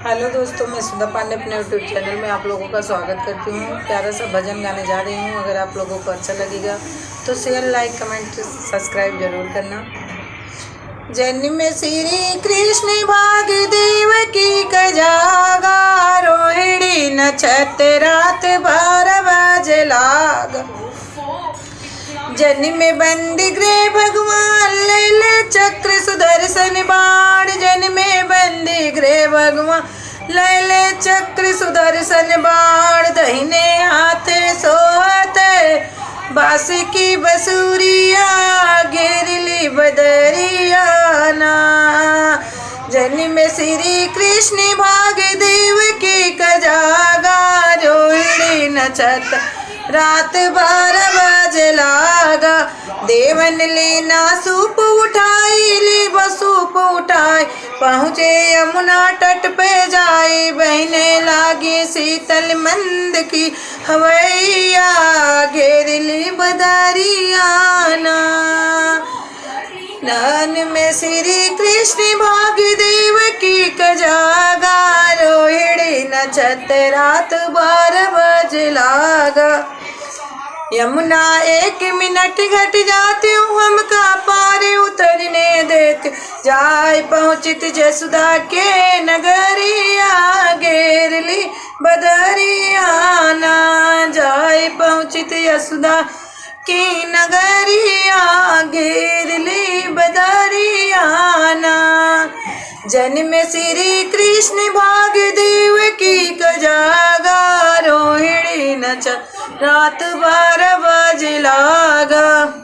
Hello दोस्तों, मैं सुधा पांडे अपने यूट्यूब चैनल में आप लोगों का स्वागत करती हूँ। प्यारा सा भजन गाने जा रही हूँ। अगर आप लोगों को अच्छा लगेगा तो शेयर, लाइक, कमेंट, सब्सक्राइब जरूर करना। जन्म श्री कृष्ण भागदेव की कजागा, रोहिणी नक्षत्र रात 12 बजे लागा। जन्म में बंदी गृह भगवान लैले चक्र सुदर्शन बाण। जन्म में बंदी गृह भगवान लैले चक्र सुदर्शन बाण। दहिने हाथे सोहते बांसुरी की बसूरिया, घेरली बदरिया ना। जन्म में श्री कृष्ण भागदेव की कजागा, रोहिणी नक्षत्र रात 12 बजे लागा। देवन लेना सूप उठाई, ली बसूप उठाई, पहुँचे यमुना तट पे जाए। बहने लागी शीतल मंद की हवैया, घेरली बदरिया ना। नन में श्री कृष्ण भागदेव की कजागा, रोहिणी नक्षत्र रात 12 बजे लागा। यमुना 1 मिनट घट जाती हूँ, हमका पार उतरने देते। जाय पहुँचित जसुदा के नगरिया, घेरली बदरिया ना। जाय पहुँचित यशोदा की नगरिया, घेरली बदरिया ना। जन्म श्री कृष्ण भागदेव की कजागा, रोहिणी नक्षत्र रात 12 बजे लागा।